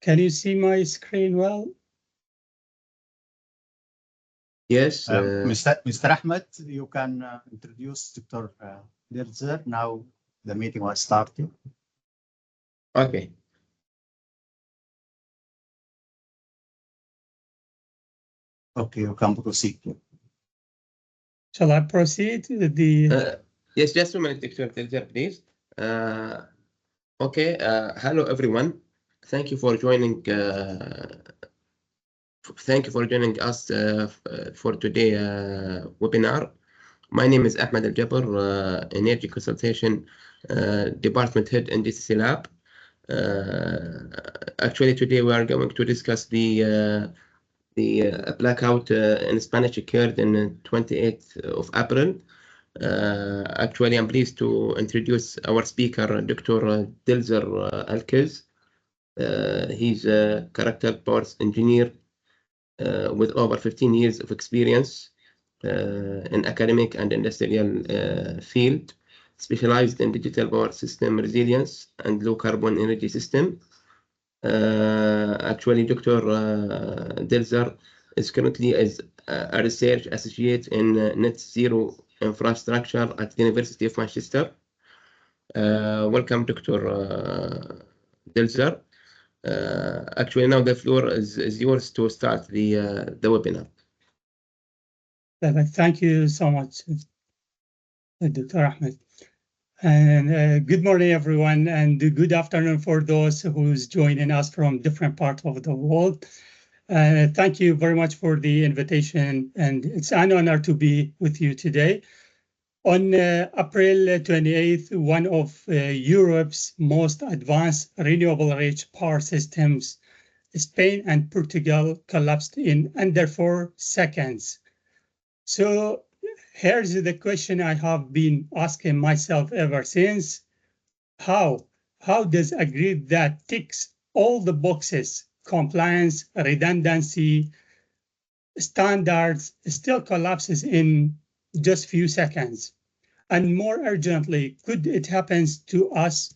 Can you see my screen well? Yes. Mr. Ahmed, you can introduce Dr. Dirzer. Now the meeting was started. Okay. Okay, you can proceed. Shall I proceed with the? Yes, just a minute, Dr. Dirzer, please. Okay. Hello, everyone. Thank you for joining. Thank you for joining us for today webinar. My name is Ahmed Al Jabr, Energy Consultation Department Head in DCC Lab. Actually, today we are going to discuss the blackout in Spanish occurred on the 28th of April. Actually, I'm pleased to introduce our speaker, Dr. Dilzer Alkiz. He's a character parts engineer with over 15 years of experience in academic and industrial field, specialized in digital power system resilience and low carbon energy system. Actually, Dr. Delzer is currently as a research associate in net zero infrastructure at the University of Manchester. Welcome, Dr. Delzer. Actually, now the floor is yours to start the webinar. Thank you so much, Dr. Ahmed. And good morning, everyone, and good afternoon for those who's joining us from different parts of the world. Thank you very much for the invitation, and it's an honor to be with you today. On April 28th, one of Europe's most advanced renewable-rich power systems, Spain and Portugal, collapsed in under 4 seconds. So here's the question I have been asking myself ever since. How does a grid that ticks all the boxes, compliance, redundancy, standards, still collapses in just few seconds? And more urgently, could it happen to us?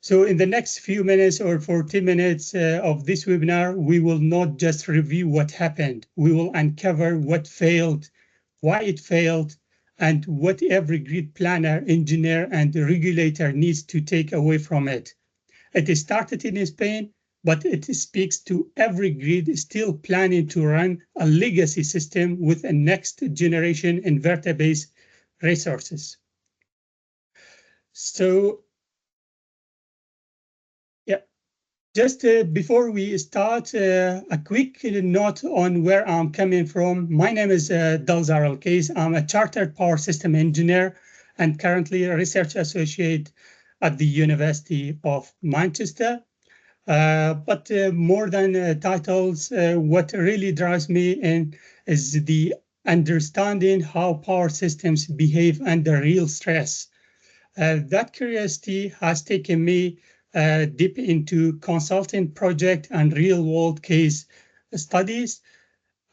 So in the next few minutes or 40 minutes of this webinar, we will not just review what happened. We will uncover what failed, why it failed, and what every grid planner, engineer, and regulator needs to take away from it. It started in Spain, but it speaks to every grid still planning to run a legacy system with a next generation inverter-based resources. So, yeah, just before we start, a quick note on where I'm coming from. My name is Dalzar Alkais. I'm a chartered power system engineer and currently a research associate at the University of Manchester. But more than titles, what really drives me in is the understanding how power systems behave under real stress. That curiosity has taken me deep into consulting project and real-world case studies,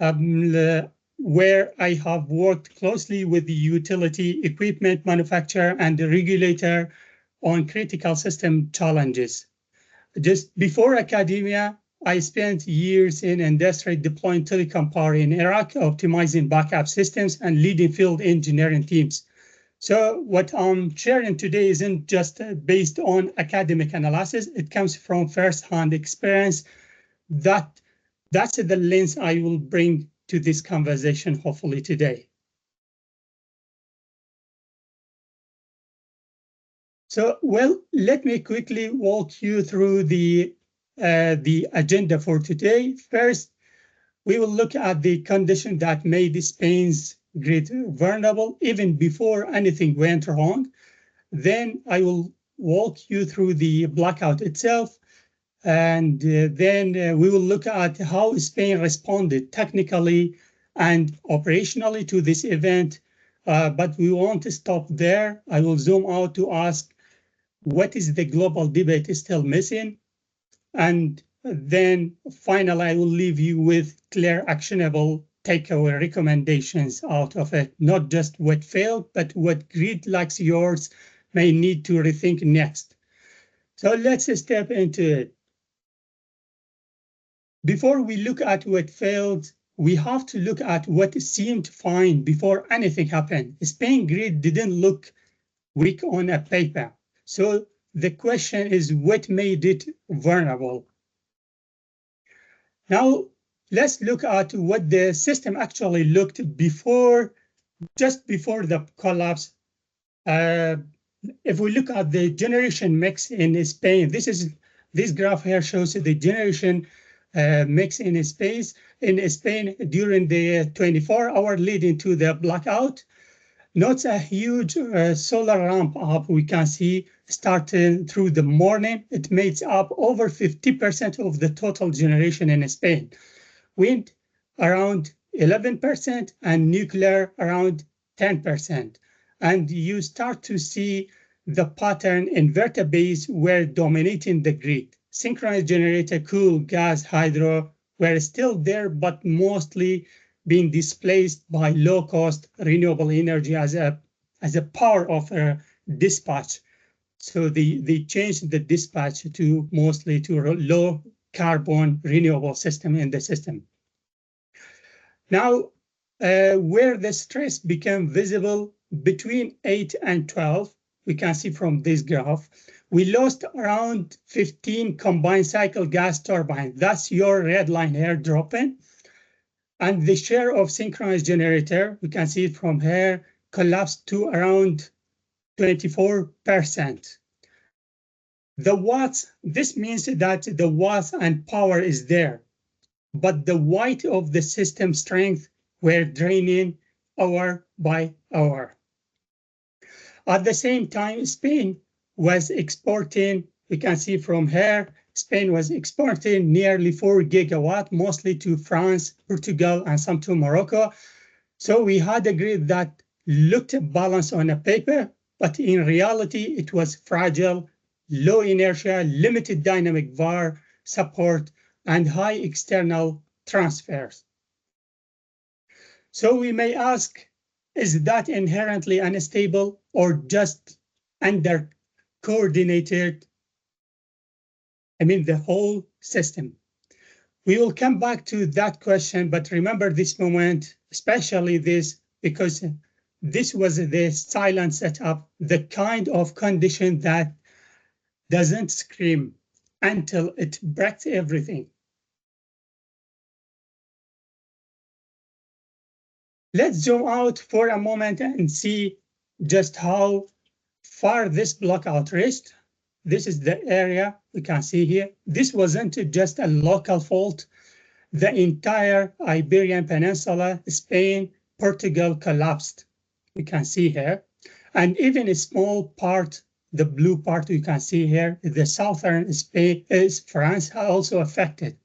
where I have worked closely with the utility equipment manufacturer and the regulator on critical system challenges. Just before academia, I spent years in industry deploying telecom power in Iraq, optimizing backup systems and leading field engineering teams. So what I'm sharing today isn't just based on academic analysis. It comes from first-hand experience. That's the lens I will bring to this conversation, hopefully today. So, well, let me quickly walk you through the agenda for today. First, we will look at the condition that made Spain's grid vulnerable even before anything went wrong. Then I will walk you through the blackout itself. And then we will look at how Spain responded technically and operationally to this event. But we won't stop there. I will zoom out to ask, what is the global debate still missing? And then finally, I will leave you with clear, actionable takeaway recommendations out of it, not just what failed, but what grid like yours may need to rethink next. So let's step into it. before we look at what failed, we have to look at what seemed fine before anything happened. Spain grid didn't look weak on a paper. So the question is, what made it vulnerable? Now, let's look at what the system actually looked before, just before the collapse. If we look at the generation mix in Spain, this graph here shows the generation mix in Spain during the 24-hour leading to the blackout. Not a huge solar ramp up we can see starting through the morning. It makes up over 50% of the total generation in Spain. Wind around 11% and nuclear around 10%. And you start to see the pattern inverter base were dominating the grid. Synchronous generator, cool, gas, hydro were still there, but mostly being displaced by low-cost renewable energy as a power of dispatch. So they changed the dispatch to mostly to low carbon renewable system in the system. Now, where the stress became visible between 8 and 12, we can see from this graph, we lost around 15 combined cycle gas turbines. That's your red line here dropping. And the share of synchronous generator, we can see it from here, collapsed to around 24%. The watts, this means that the watts and power is there, but the weight of the system strength were draining hour by hour. At the same time, Spain was exporting, we can see from here, Spain was exporting nearly 4 gigawatt, mostly to France, Portugal, and some to Morocco. So we had a grid that looked balanced on a paper, but in reality, it was fragile, low inertia, limited dynamic VAR support, and high external transfers. So we may ask, is that inherently unstable or just under coordinated? I mean, the whole system. We will come back to that question, but remember this moment, especially this, because this was the silent setup, the kind of condition that doesn't scream until it breaks everything. Let's zoom out for a moment and see just how far this blackout reached. This is the area we can see here. This wasn't just a local fault. The entire Iberian Peninsula, Spain, Portugal collapsed. We can see here. And even a small part, the blue part you can see here, the southern Spain, France also affected.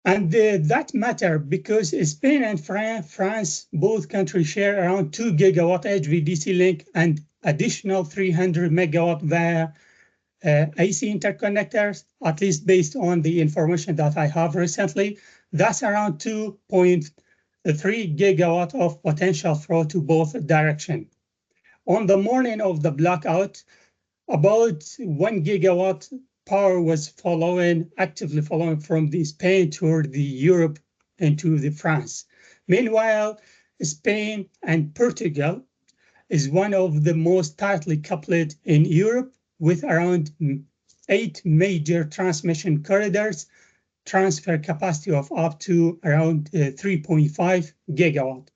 And that matter because Spain and France, both countries share around 2 gigawatt HVDC link and additional 300 megawatt via AC interconnectors, at least based on the information that I have recently. That's around 2.3 gigawatt of potential flow to both directions. On the morning of the blackout, about 1 gigawatt power was actively following from the Spain toward the Europe and to the France. Meanwhile, Spain and Portugal is one of the most tightly coupled in Europe with around 8 major transmission corridors, transfer capacity of up to around 3.5 gigawatt.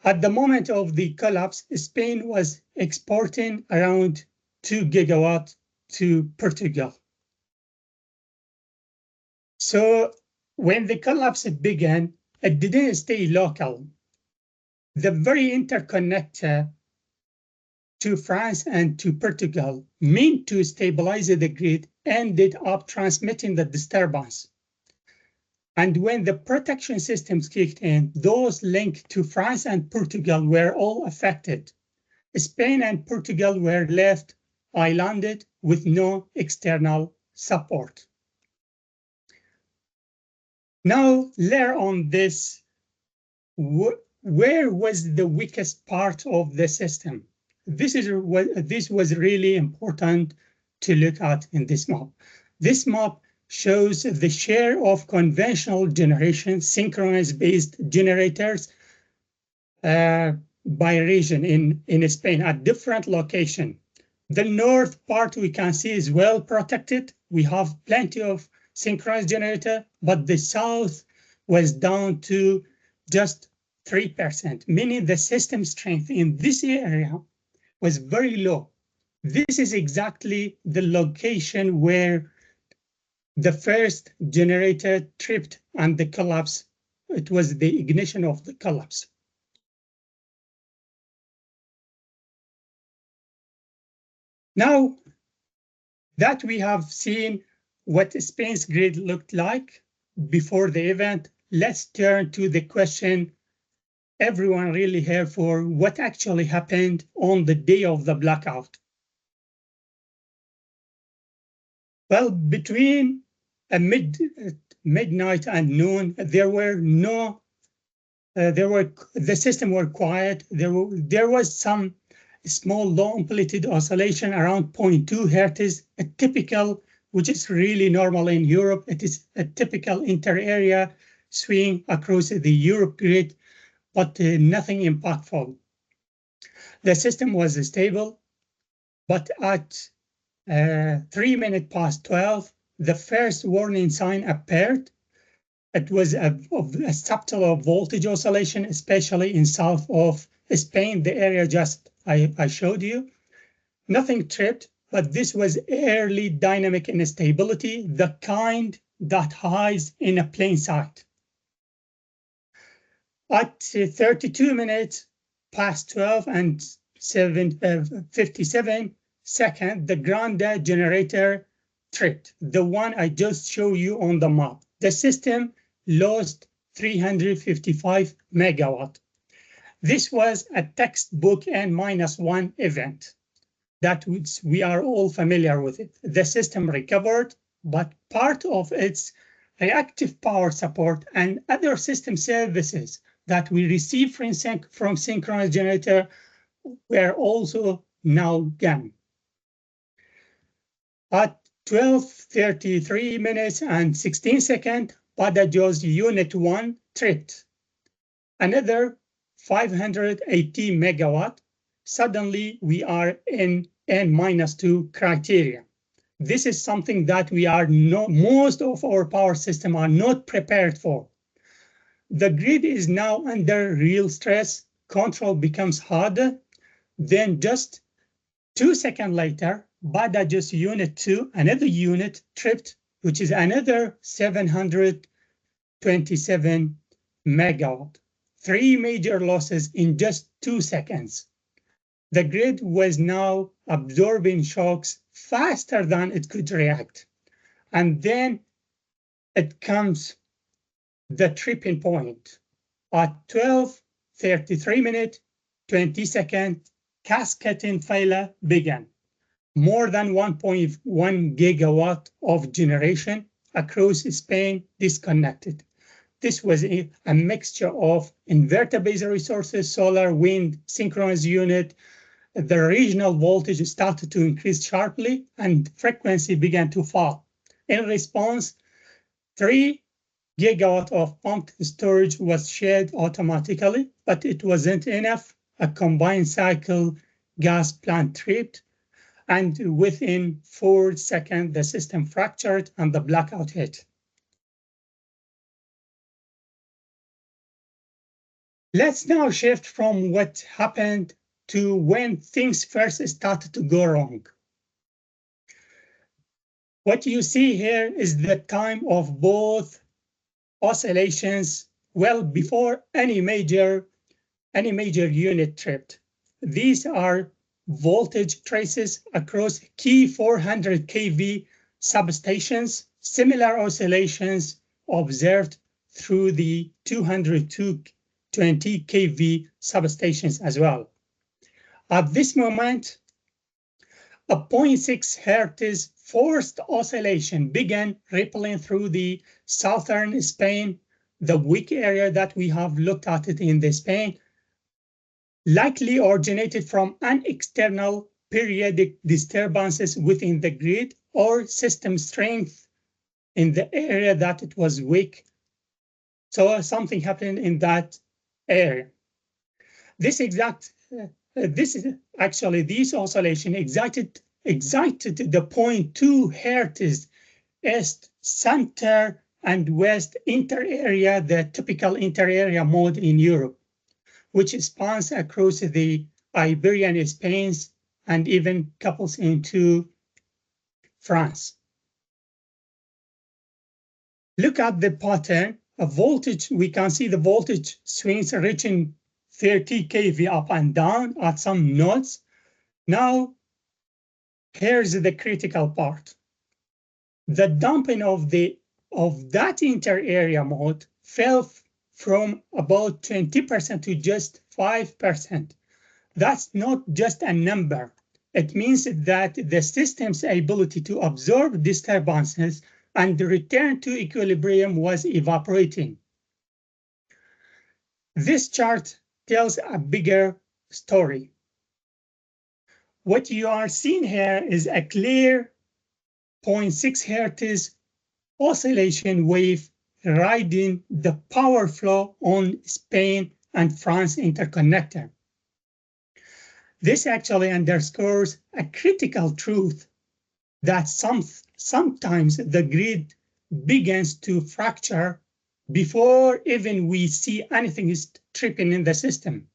At the moment of the collapse, Spain was exporting around 2 gigawatt to Portugal. So when the collapse began, it didn't stay local. The very interconnector to France and to Portugal meant to stabilize the grid ended up transmitting the disturbance. And when the protection systems kicked in, those linked to France and Portugal were all affected. Spain and Portugal were left islanded with no external support. Now, layer on this, where was the weakest part of the system? This was really important to look at in this map. This map shows the share of conventional generation, synchronous-based generators by region in Spain at different locations. The north part we can see is well protected. We have plenty of synchronous generator, but the south was down to just 3%, meaning the system strength in this area was very low. This is exactly the location where the first generator tripped and the collapse. It was the ignition of the collapse. Now that we have seen what Spain's grid looked like before the event, let's turn to the question everyone really here for: what actually happened on the day of the blackout? Well, between midnight and noon, the system were quiet. There was some small low amplitude oscillation around 0.2 hertz, a typical, which is really normal in Europe. It is a typical inter-area swing across the Europe grid, but nothing impactful. The system was stable, but at 3 minutes past 12, the first warning sign appeared. It was a subtle voltage oscillation, especially in south of Spain, the area just I showed you. Nothing tripped, but this was early dynamic instability, the kind that hides in a plain sight. At 32 minutes past 12 and 57 seconds, the Grande generator tripped, the one I just showed you on the map. The system lost 355 megawatt. This was a textbook N-1 event that we are all familiar with it. The system recovered, but part of its reactive power support and other system services that we received from synchronous generator were also now gone. At 12:33 minutes and 16 seconds, Badajoz Unit 1 tripped. Another 580 megawatt. Suddenly, we are in N-2 criteria. This is something that most of our power system are not prepared for. The grid is now under real stress. Control becomes harder. Then just 2 seconds later, Badajoz Unit 2, another unit tripped, which is another 727 megawatt. 3 major losses in just 2 seconds. The grid was now absorbing shocks faster than it could react. And then it comes the tripping point. At 12:33 minutes, 20 seconds, cascading failure began. More than 1.1 gigawatt of generation across Spain disconnected. This was a mixture of inverter-based resources, solar, wind, synchronous unit. The regional voltage started to increase sharply and frequency began to fall. In response, 3 gigawatt of pumped storage was shared automatically, but it wasn't enough. A combined cycle gas plant tripped, and within 4 seconds, the system fractured and the blackout hit. Let's now shift from what happened to when things first started to go wrong. What you see here is the time of both oscillations well before any major unit tripped. These are voltage traces across key 400 kV substations, similar oscillations observed through the 220 kV substations as well. At this moment, a 0.6 hertz forced oscillation began rippling through the southern Spain, the weak area that we have looked at it in the Spain, likely originated from an external periodic disturbances within the grid or system strength in the area that it was weak. So something happened in that area. This oscillation excited the 0.2 hertz east center and west inter-area, the typical inter-area mode in Europe, which spans across the Iberian Spains and even couples into France. Look at the pattern of voltage. We can see the voltage swings reaching 30 kV up and down at some nodes. Now, here's the critical part. The damping of that inter-area mode fell from about 20% to just 5%. That's not just a number. It means that the system's ability to absorb disturbances and return to equilibrium was evaporating. This chart tells a bigger story. What you are seeing here is a clear 0.6 hertz oscillation wave riding the power flow on Spain and France interconnector. This actually underscores a critical truth that sometimes the grid begins to fracture before even we see anything is tripping in the system.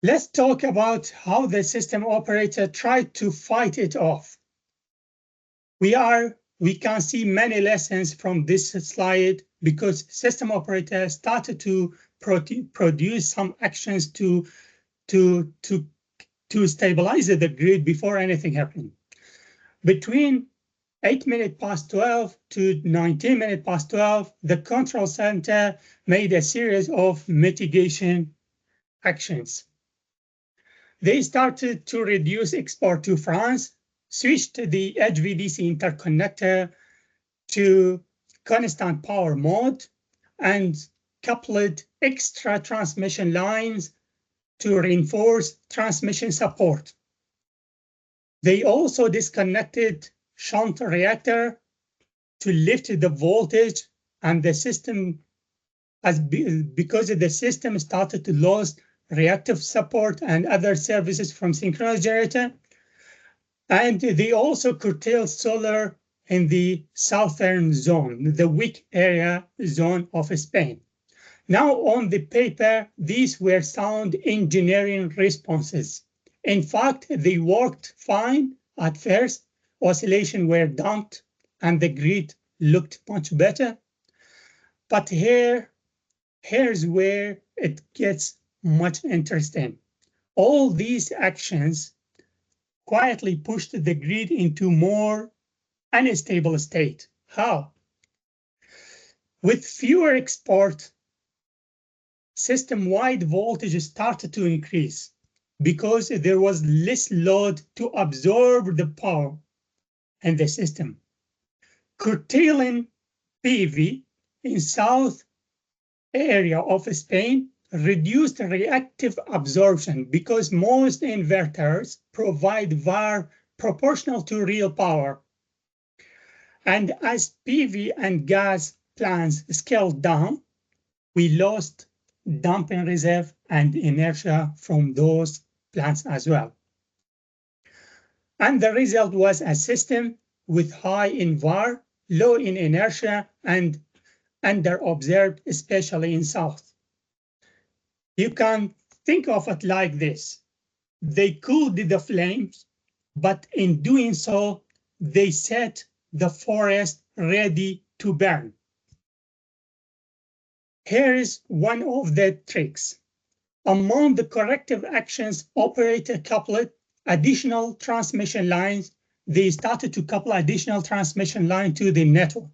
Let's talk about how the system operator tried to fight it off. We can see many lessons from this slide because system operator started to produce some actions to stabilize the grid before anything happened. Between 8 minutes past 12 to 19 minutes past 12, the control center made a series of mitigation actions. They started to reduce export to France, switched the HVDC interconnector to constant power mode, and coupled extra transmission lines to reinforce transmission support. They also disconnected shunt reactor to lift the voltage and the system because the system started to lose reactive support and other services from synchronous generator. And they also curtailed solar in the southern zone, the weak area zone of Spain. Now on the paper, these were sound engineering responses. In fact, they worked fine at first. Oscillation were dumped and the grid looked much better. But here's where it gets much interesting. All these actions quietly pushed the grid into more unstable state. How? With fewer export, system-wide voltage started to increase because there was less load to absorb the power in the system. Curtailing PV in south area of Spain reduced reactive absorption because most inverters provide VAR proportional to real power. And as PV and gas plants scaled down, we lost damping reserve and inertia from those plants as well. And the result was a system with high in VAR, low in inertia, and under-observed, especially in south. You can think of it like this. They cooled the flames, but in doing so, they set the forest ready to burn. Here is one of the tricks. Among the corrective actions, operator coupled additional transmission lines. They started to couple additional transmission line to the network.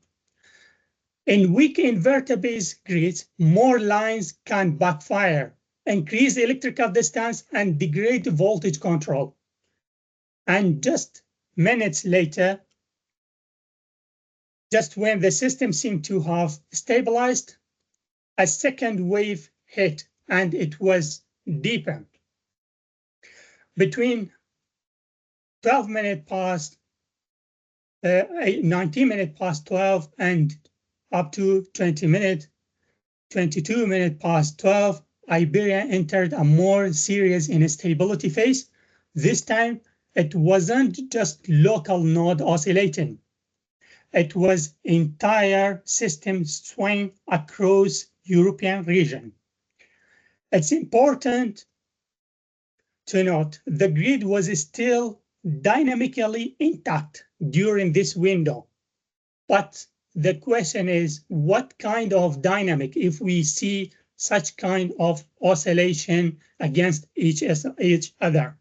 In weak inverter-based grids, more lines can backfire, increase electrical distance, and degrade voltage control. And just minutes later, just when the system seemed to have stabilized, a second wave hit, and it was deeper. Between 12 minutes past 19 minutes past 12 and up to 22 minutes past 12, Iberia entered a more serious instability phase. This time, it wasn't just local node oscillating. It was entire system swing across European region. It's important to note the grid was still dynamically intact during this window. But the question is, what kind of dynamic if we see such kind of oscillation against each other?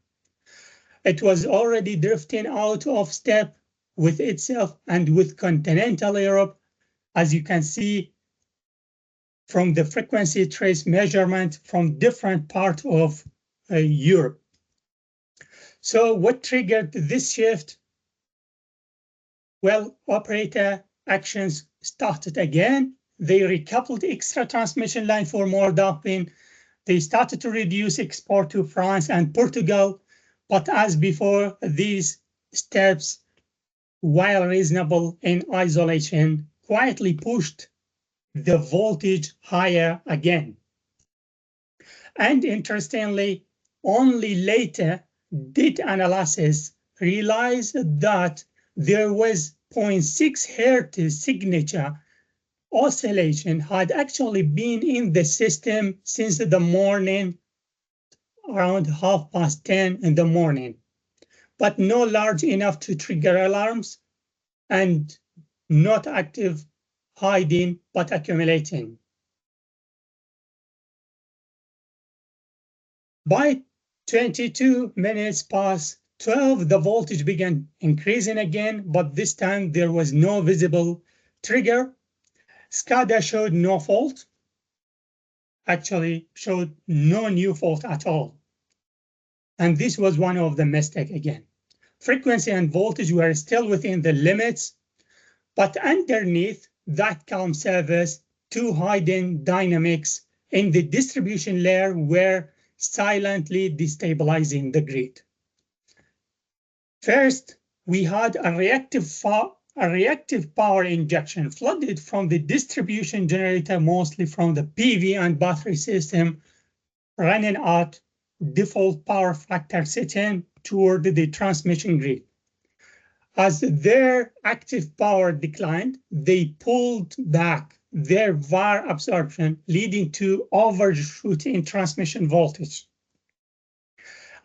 It was already drifting out of step with itself and with continental Europe, as you can see from the frequency trace measurement from different parts of Europe. So what triggered this shift? Well, operator actions started again. They recoupled extra transmission line for more dumping. They started to reduce export to France and Portugal. But as before, these steps, while reasonable in isolation, quietly pushed the voltage higher again. And interestingly, only later did analysis realize that there was 0.6 hertz signature oscillation had actually been in the system since the morning, around 10:30 in the morning, but no large enough to trigger alarms and not active, hiding, but accumulating. By 22 minutes past 12, the voltage began increasing again, but this time there was no visible trigger. SCADA showed no fault, actually showed no new fault at all. And this was one of the mistakes again. Frequency and voltage were still within the limits, but underneath that calm surface, two hidden dynamics in the distribution layer were silently destabilizing the grid. First, we had a reactive power injection flooded from the distribution generator, mostly from the PV and battery system, running at default power factor setting toward the transmission grid. As their active power declined, they pulled back their VAR absorption, leading to overshooting transmission voltage.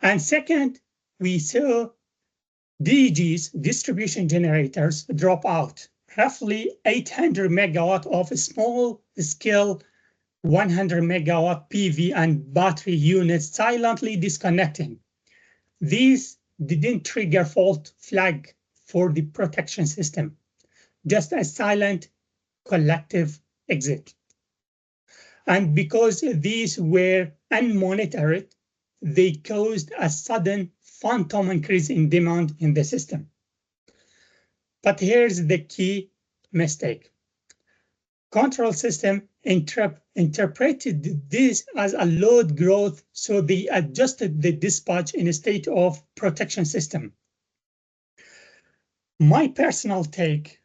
And second, we saw DG's distribution generators drop out, roughly 800 megawatt of small scale 100 megawatt PV and battery units silently disconnecting. These didn't trigger fault flag for the protection system, just a silent collective exit. And because these were unmonitored, they caused a sudden phantom increase in demand in the system. But here's the key mistake. Control system interpreted this as a load growth, so they adjusted the dispatch in a state of protection system. My personal take,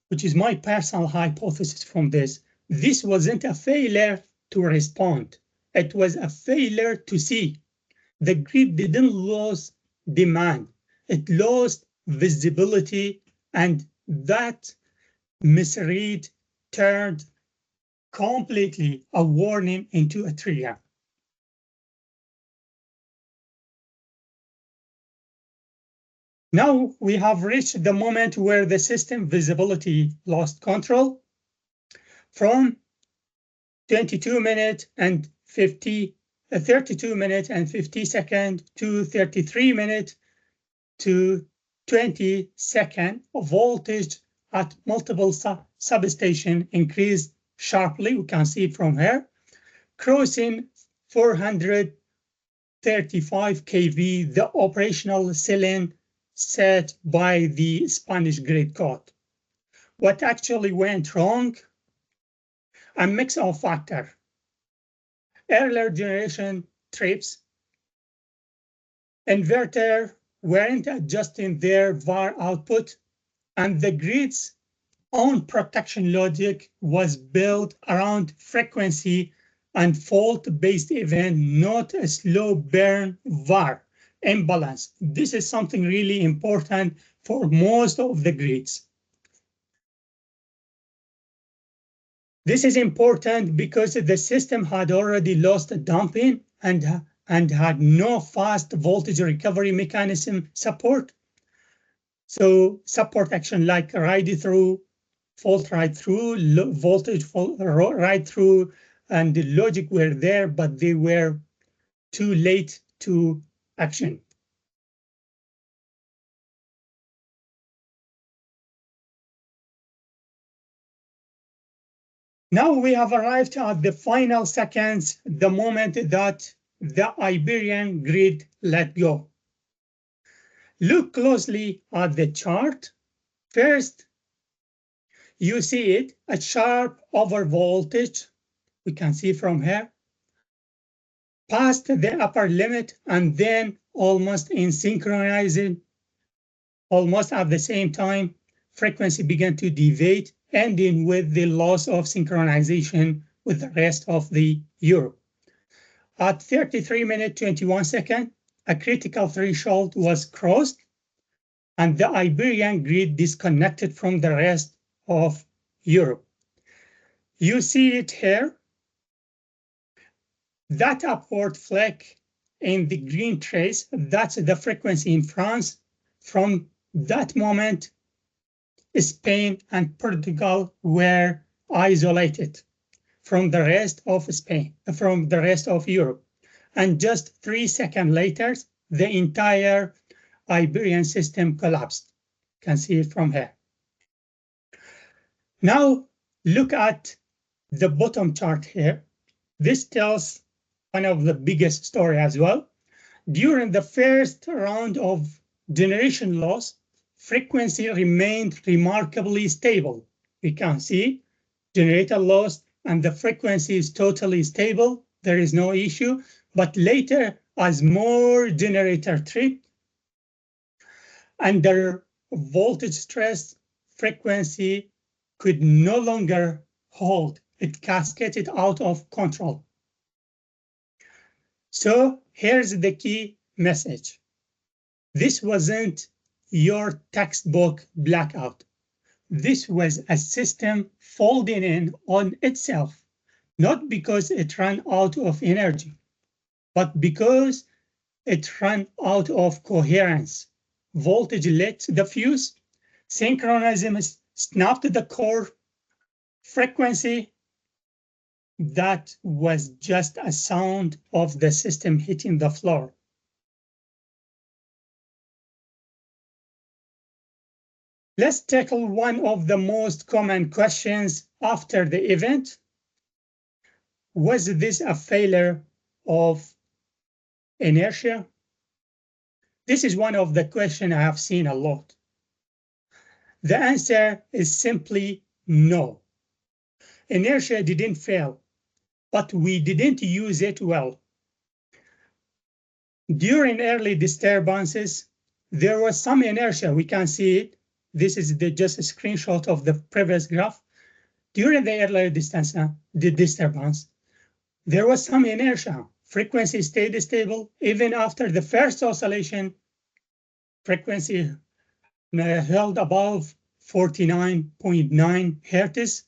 which is my personal hypothesis from this wasn't a failure to respond. It was a failure to see. The grid didn't lose demand. It lost visibility, and that misread turned completely a warning into a trigger. Now we have reached the moment where the system visibility lost control. From 32 minutes and 32 minutes and 50 seconds to 33 minutes to 20 seconds, voltage at multiple substations increased sharply. We can see from here, crossing 435 kV, the operational ceiling set by the Spanish grid code. What actually went wrong? A mix of factors. Earlier generation trips, inverter weren't adjusting their VAR output, and the grid's own protection logic was built around frequency and fault-based event, not a slow burn VAR imbalance. This is something really important for most of the grids. This is important because the system had already lost damping and had no fast voltage recovery mechanism support. So support action like ride-through, fault ride-through, low voltage fault ride-through, and the logic were there, but they were too late to action. Now we have arrived at the final seconds, the moment that the Iberian grid let go. Look closely at the chart. First, you see it, a sharp overvoltage. We can see from here, past the upper limit, and then almost in synchronizing, almost at the same time, frequency began to deviate, ending with the loss of synchronization with the rest of the Europe. At 33 minutes 21 seconds, a critical threshold was crossed, and the Iberian grid disconnected from the rest of Europe. You see it here. That upward fleck in the green trace, that's the frequency in France. From that moment, Spain and Portugal were isolated from the rest of Spain, from the rest of Europe. And just 3 seconds later, the entire Iberian system collapsed. You can see it from here. Now look at the bottom chart here. This tells one of the biggest story as well. During the first round of generation loss, frequency remained remarkably stable. We can see generator loss and the frequency is totally stable. There is no issue. But later, as more generator trip, under voltage stress, frequency could no longer hold. It cascaded out of control. So here's the key message. This wasn't your textbook blackout. This was a system folding in on itself, not because it ran out of energy, but because it ran out of coherence. Voltage lit the fuse, synchronism snapped the core, frequency, that was just a sound of the system hitting the floor. Let's tackle one of the most common questions after the event. Was this a failure of inertia? This is one of the questions I have seen a lot. The answer is simply no. Inertia didn't fail, but we didn't use it well. During early disturbances, there was some inertia. We can see it. This is just a screenshot of the previous graph. During the early disturbance, there was some inertia. Frequency stayed stable. Even after the first oscillation, frequency held above 49.9 hertz.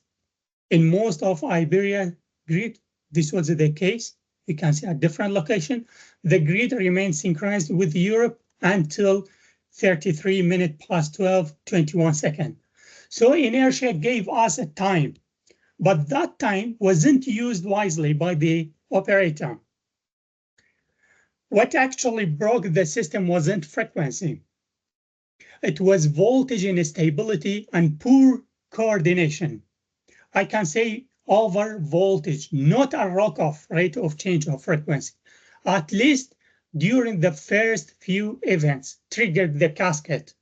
In most of Iberia grid, this was the case. You can see a different location. The grid remained synchronized with Europe until 33 minutes past 12, 21 seconds. So inertia gave us a time, but that time wasn't used wisely by the operator. What actually broke the system wasn't frequency. It was voltage instability and poor coordination. I can say over voltage, not a rock-off rate of change of frequency. At least during the first few events triggered the cascade.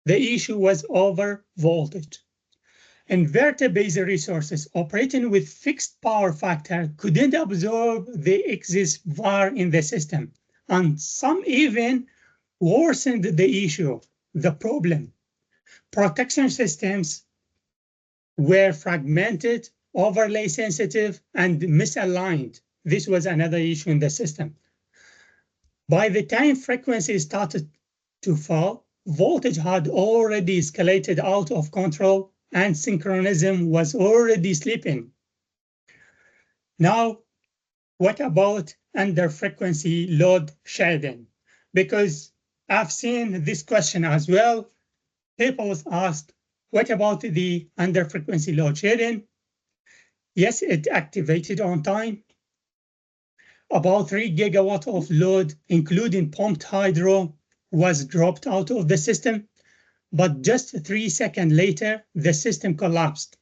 The issue was over voltage. Inverter-based resources operating with fixed power factor couldn't absorb the excess VAR in the system, and some even worsened the issue, the problem. Protection systems were fragmented, overlay sensitive, and misaligned. This was another issue in the system. By the time frequency started to fall, voltage had already escalated out of control and synchronism was already slipping. Now, what about under frequency load shedding? Because I've seen this question as well. People asked, what about the under frequency load shedding? Yes, it activated on time. About 3 gigawatt of load, including pumped hydro, was dropped out of the system, but just 3 seconds later, the system collapsed.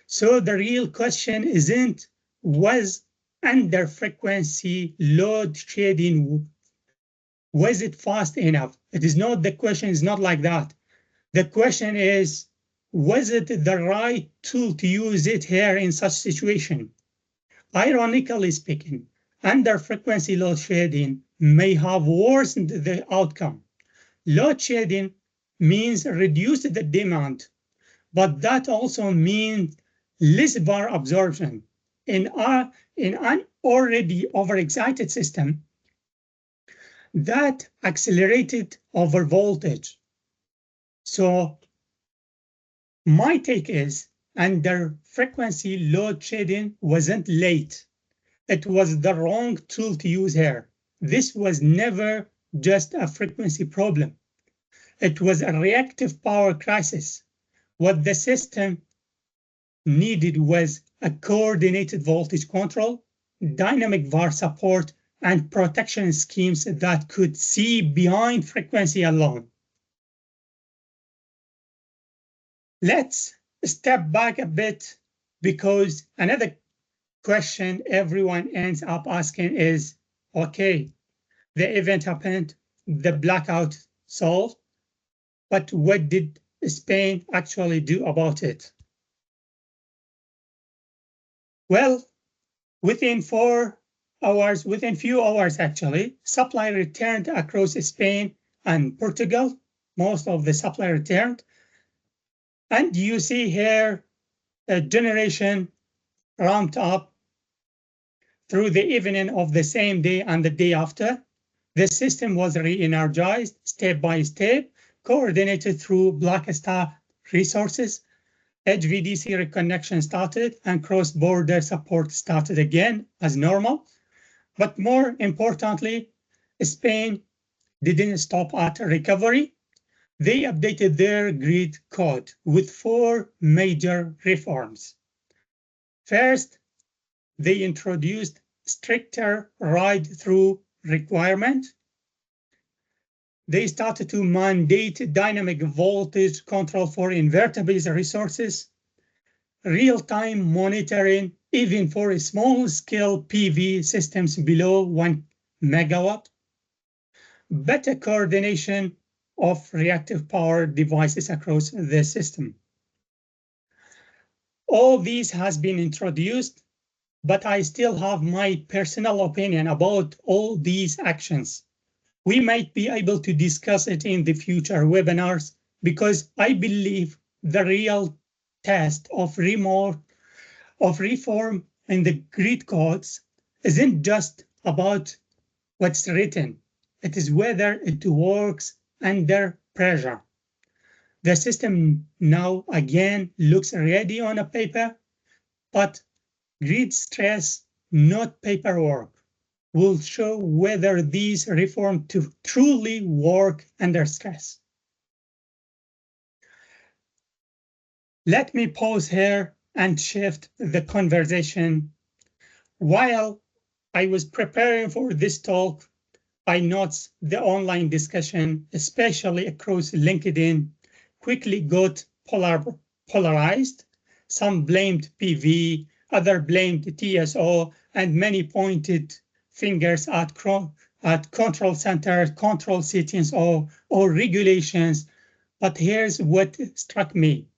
So the real question isn't, was under frequency load shedding, was it fast enough? It is not, the question is not like that. The question is, was it the right tool to use it here in such situation? Ironically speaking, under frequency load shedding may have worsened the outcome. Load shedding means reduce the demand, but that also means less power absorption. In an already overexcited system, that accelerated over voltage. So my take is under frequency load shedding wasn't late. It was the wrong tool to use here. This was never just a frequency problem. It was a reactive power crisis. What the system needed was a coordinated voltage control, dynamic VAR support, and protection schemes that could see behind frequency alone. Let's step back a bit, because another question everyone ends up asking is, okay, the event happened, the blackout solved, but what did Spain actually do about it? Well, within few hours actually, supply returned across Spain and Portugal. Most of the supply returned. And you see here a generation ramped up through the evening of the same day and the day after. The system was re-energized step by step, coordinated through Black Star resources. HVDC reconnection started and cross-border support started again as normal. But more importantly, Spain didn't stop at recovery. They updated their grid code with 4 major reforms. First, they introduced stricter ride-through requirement. They started to mandate dynamic voltage control for inverter-based resources, real-time monitoring, even for small-scale PV systems below 1 megawatt, better coordination of reactive power devices across the system. All these has been introduced, but I still have my personal opinion about all these actions. We might be able to discuss it in the future webinars, because I believe the real test of reform in the grid codes isn't just about what's written. It is whether it works under pressure. The system now again looks ready on a paper, but grid stress, not paperwork, will show whether these reforms truly work under stress. Let me pause here and shift the conversation. While I was preparing for this talk, I noticed the online discussion, especially across LinkedIn, quickly got polarized. Some blamed PV, others blamed TSO, and many pointed fingers at control centers, control settings, or regulations. But here's what struck me.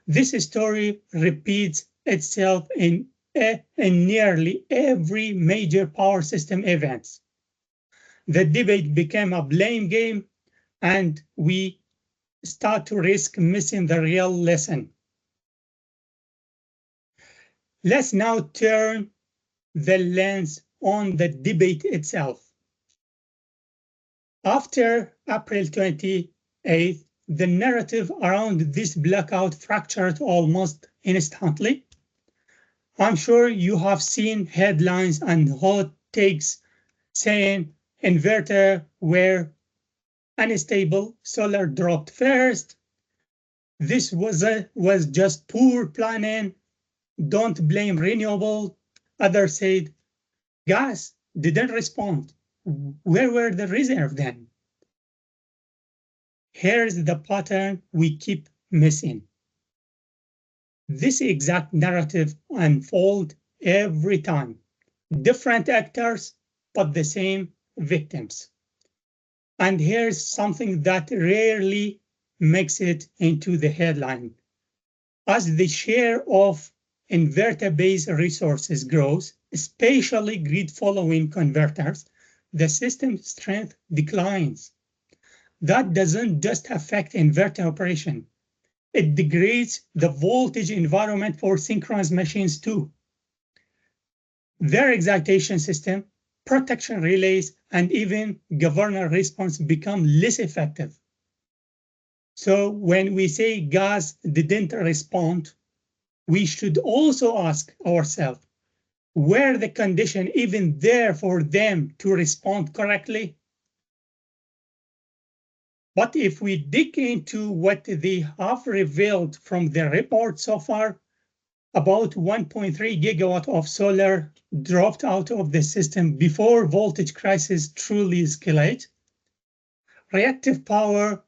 This story repeats itself in nearly every major power system event. The debate became a blame game, and we start to risk missing the real lesson. Let's now turn the lens on the debate itself. After April 28th, the narrative around this blackout fractured almost instantly. I'm sure you have seen headlines and hot takes saying inverter were unstable, solar dropped first. This was just poor planning. Don't blame renewable. Others said gas didn't respond. Where were the reserves then? Here's the pattern we keep missing. This exact narrative unfolds every time. Different actors, but the same victims. And here's something that rarely makes it into the headline. As the share of inverter-based resources grows, especially grid-following converters, the system strength declines. That doesn't just affect inverter operation. It degrades the voltage environment for synchronous machines too. Their excitation system, protection relays, and even governor response become less effective. So when we say gas didn't respond, we should also ask ourselves, were the conditions even there for them to respond correctly? But if we dig into what they have revealed from the report so far, about 1.3 gigawatt of solar dropped out of the system before voltage crisis truly escalate. Reactive power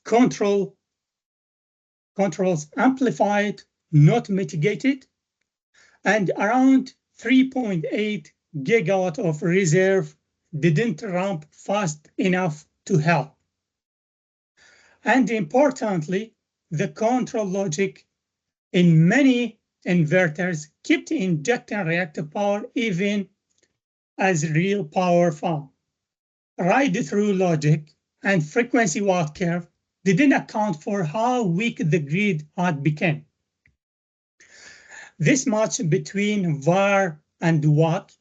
controls amplified, not mitigated, and around 3.8 gigawatt of reserve didn't ramp fast enough to help. And importantly, the control logic in many inverters kept injecting reactive power even as real power fell. Ride-through logic and frequency watt curve didn't account for how weak the grid had become. This match between VAR and watt,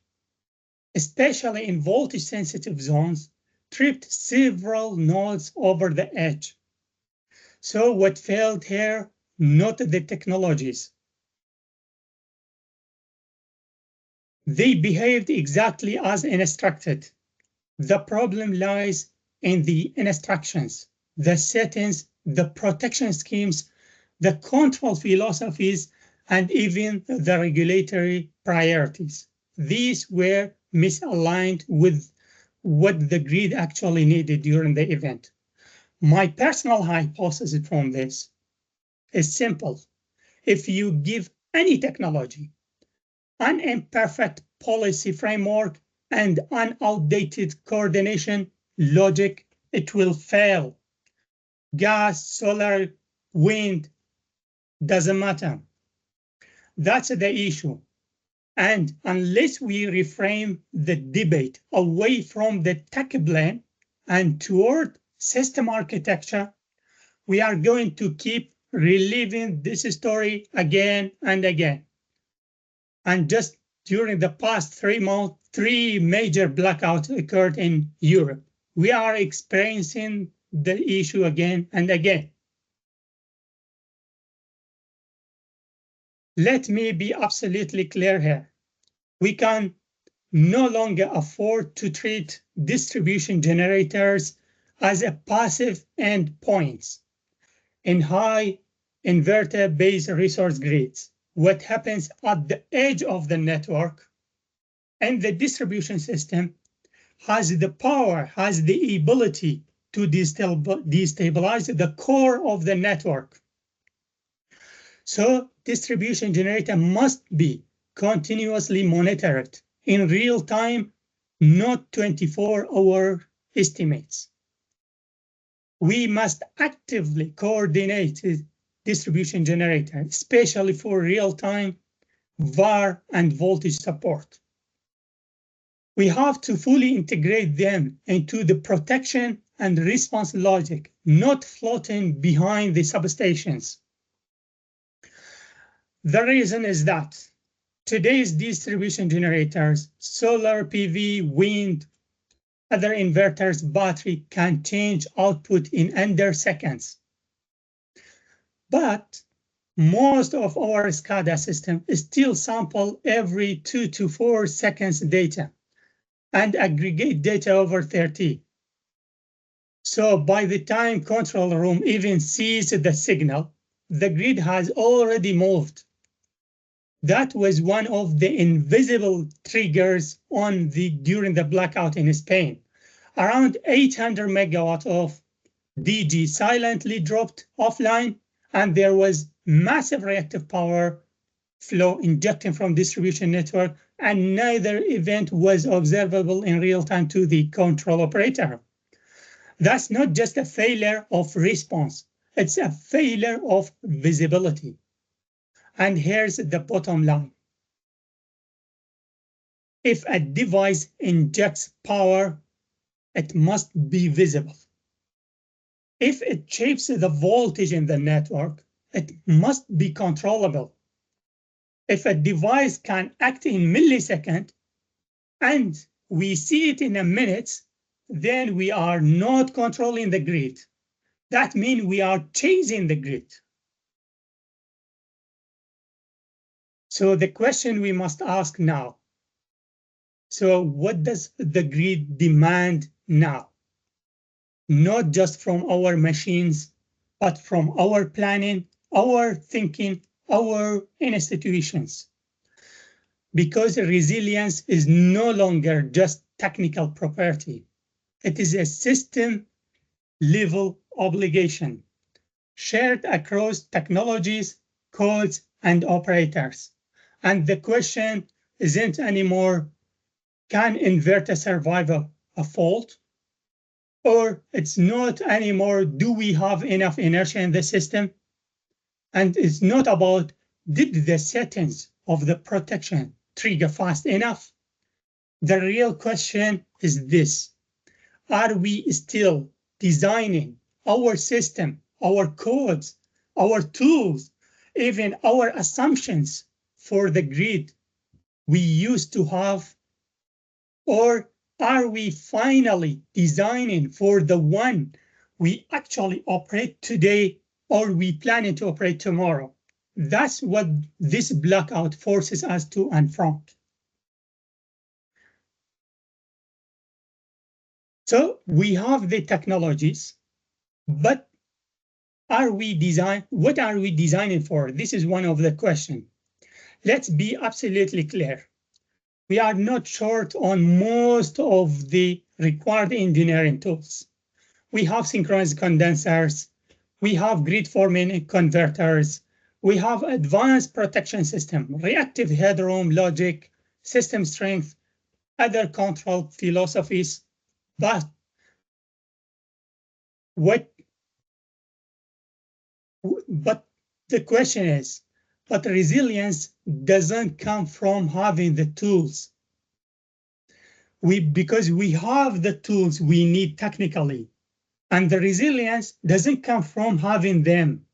especially in voltage-sensitive zones, tripped several nodes over the edge. So what failed here, not the technologies. They behaved exactly as instructed. The problem lies in the instructions, the settings, the protection schemes, the control philosophies, and even the regulatory priorities. These were misaligned with what the grid actually needed during the event. My personal hypothesis from this is simple. If you give any technology an imperfect policy framework and an outdated coordination logic, it will fail. Gas, solar, wind, doesn't matter. That's the issue. And unless we reframe the debate away from the tech blame and toward system architecture, we are going to keep reliving this story again and again. And just during the past 3 months, 3 major blackouts occurred in Europe. We are experiencing the issue again and again. Let me be absolutely clear here. We can no longer afford to treat distribution generators as a passive endpoints in high inverter-based resource grids. What happens at the edge of the network and the distribution system has the power, has the ability to destabilize the core of the network. So distribution generator must be continuously monitored in real time, not 24-hour estimates. We must actively coordinate distribution generator, especially for real-time VAR and voltage support. We have to fully integrate them into the protection and response logic, not floating behind the substations. The reason is that today's distribution generators, solar PV, wind, other inverters, battery can change output in under seconds. But most of our SCADA system still sample every 2 to 4 seconds data and aggregate data over 30. So by the time control room even sees the signal, the grid has already moved. That was one of the invisible triggers during the blackout in Spain. Around 800 megawatts of DG silently dropped offline, and there was massive reactive power flow injecting from distribution network, and neither event was observable in real time to the control operator. That's not just a failure of response, it's a failure of visibility. And here's the bottom line. If a device injects power, it must be visible. If it shapes the voltage in the network, it must be controllable. If a device can act in milliseconds and we see it in a minute, then we are not controlling the grid. That means we are chasing the grid. So the question we must ask now, so what does the grid demand now? Not just from our machines, but from our planning, our thinking, our institutions. Because resilience is no longer just technical property. It is a system level obligation shared across technologies, codes, and operators. And the question isn't anymore, can inverter survive a fault? Or it's not anymore, do we have enough inertia in the system? And it's not about, did the settings of the protection trigger fast enough? The real question is this: are we still designing our system, our codes, our tools, even our assumptions for the grid we used to have? Or are we finally designing for the one we actually operate today or we planning to operate tomorrow? That's what this blackout forces us to confront. So we have the technologies, but what are we designing for? This is one of the questions. Let's be absolutely clear. We are not short on most of the required engineering tools. We have synchronous condensers, we have grid forming converters, we have advanced protection system, reactive headroom logic, system strength, other control philosophies. But the question is, but resilience doesn't come from having the tools. Because we have the tools we need technically, and the resilience doesn't come from having them.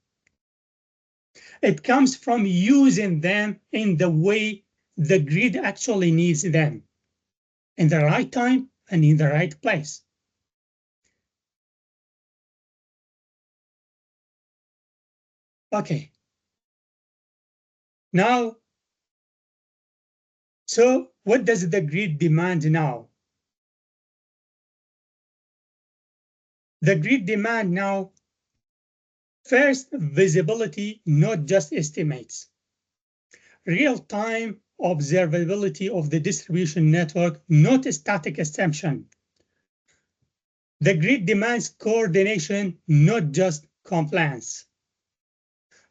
It comes from using them in the way the grid actually needs them, in the right time and in the right place. Okay. Now, so what does the grid demand now? The grid demand now, first, visibility, not just estimates. Real-time observability of the distribution network, not a static assumption. The grid demands coordination, not just compliance.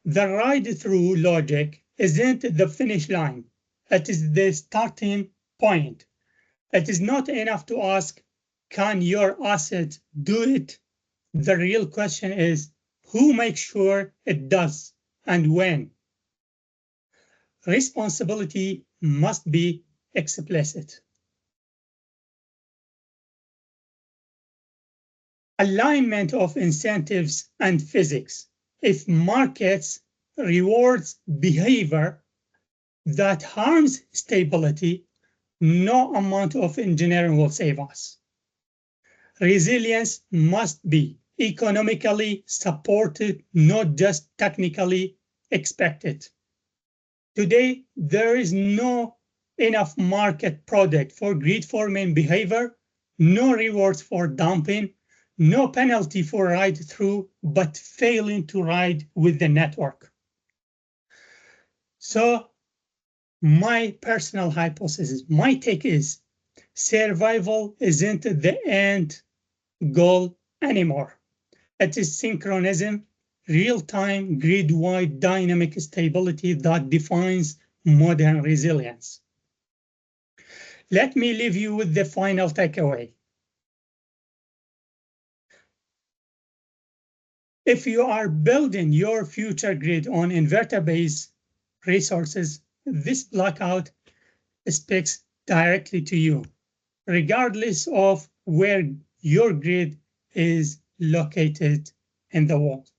The ride-through logic isn't the finish line. It is the starting point. It is not enough to ask, can your asset do it? The real question is, who makes sure it does and when? Responsibility must be explicit. alignment of incentives and physics. If markets rewards behavior that harms stability, no amount of engineering will save us. Resilience must be economically supported, not just technically expected. Today, there is no enough market product for grid forming behavior, no rewards for dumping, no penalty for ride through, but failing to ride with the network. So my personal hypothesis, my take is survival isn't the end goal anymore. It is synchronism, real-time, grid-wide dynamic stability that defines modern resilience. Let me leave you with the final takeaway. If you are building your future grid on inverter-based resources, this blackout speaks directly to you, regardless of where your grid is located in the world.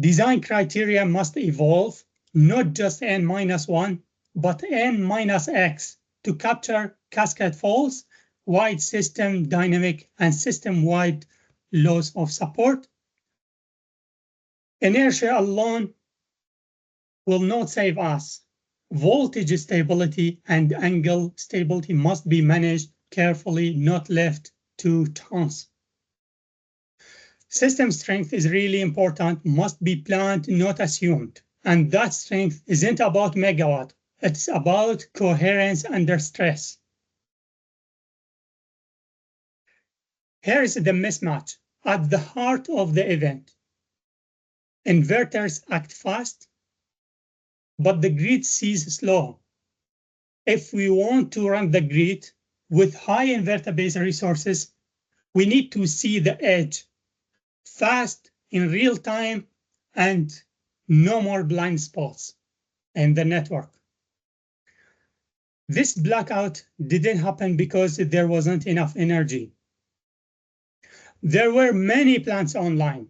Design criteria must evolve, not just n-1, but n-x to capture cascade faults, wide system dynamic, and system-wide loss of support. Inertia alone will not save us. Voltage stability and angle stability must be managed carefully, not left to chance. System strength is really important, must be planned, not assumed. And that strength isn't about megawatt, it's about coherence under stress. Here is the mismatch at the heart of the event. Inverters act fast, but the grid sees slow. If we want to run the grid with high inverter-based resources, we need to see the edge, fast in real time, and no more blind spots in the network. This blackout didn't happen because there wasn't enough energy. There were many plants online,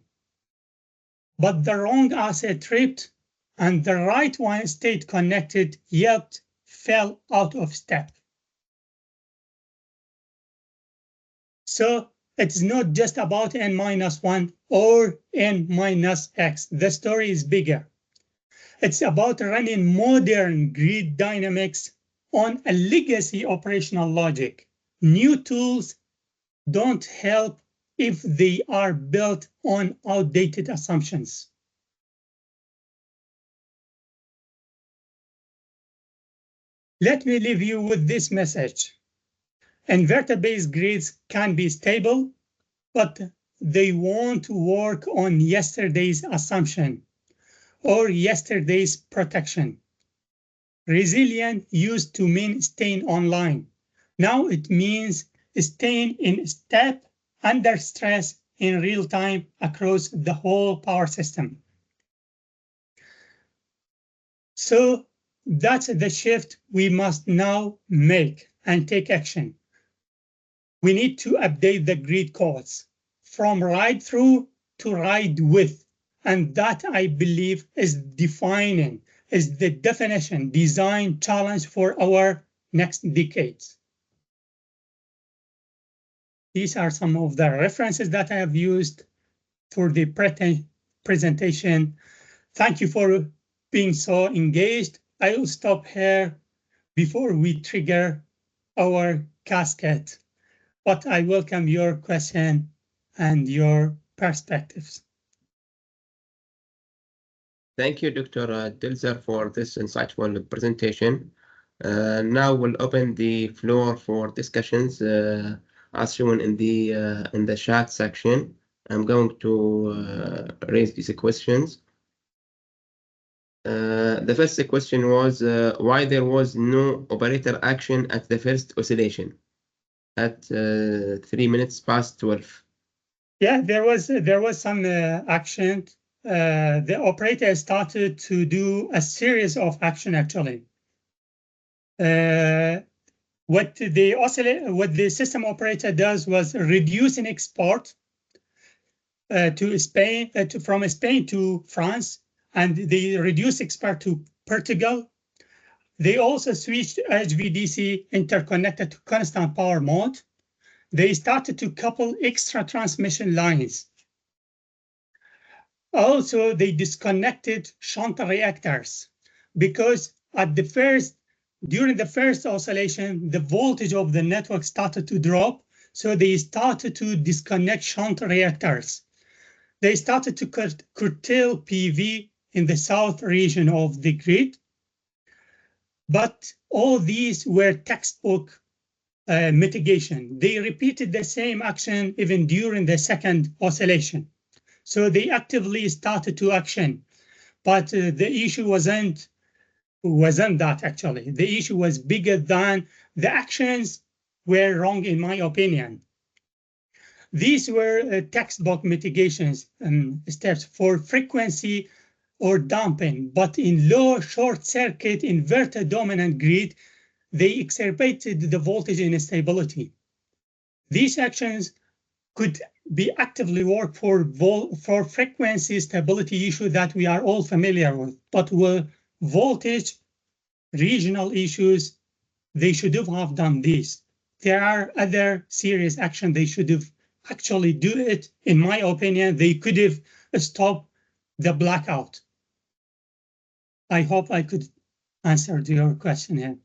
but the wrong asset tripped and the right one stayed connected yet fell out of step. So it's not just about n-1 or n-x. The story is bigger. It's about running modern grid dynamics on a legacy operational logic. New tools don't help if they are built on outdated assumptions. Let me leave you with this message. Inverter-based grids can be stable, but they won't work on yesterday's assumption or yesterday's protection. Resilient used to mean staying online. Now it means staying in step under stress in real time across the whole power system. So that's the shift we must now make and take action. We need to update the grid codes from ride through to ride with. And that, I believe, is the definition, design challenge for our next decades. These are some of the references that I have used for the presentation. Thank you for being so engaged. I will stop here before we trigger our cascade, but I welcome your question and your perspectives. Thank you, Dr. Dilzer, for this insightful presentation. Now we'll open the floor for discussions as shown in the chat section. I'm going to raise these questions. The first question was why there was no operator action at the first oscillation at 3 minutes past 12. Yeah, there was some action. The operator started to do a series of action actually. what the system operator does was reduce an export to Spain, from Spain to France, and they reduce export to Portugal. They also switched HVDC interconnected to constant power mode. They started to couple extra transmission lines. Also, they disconnected shunt reactors because during the first oscillation, the voltage of the network started to drop. So they started to disconnect shunt reactors. They started to curtail PV in the south region of the grid. But all these were textbook mitigation. They repeated the same action even during the second oscillation. So they actively started to action. But the issue wasn't that actually. The issue was bigger than the actions were wrong, in my opinion. These were textbook mitigations steps for frequency or damping, but in low short circuit inverter dominant grid, they exacerbated the voltage instability. These actions could be actively work for frequency stability issue that we are all familiar with, but with voltage regional issues, they should have done this. There are other serious action they should have actually do it. In my opinion, they could have stopped the blackout. I hope I could answer to your question here.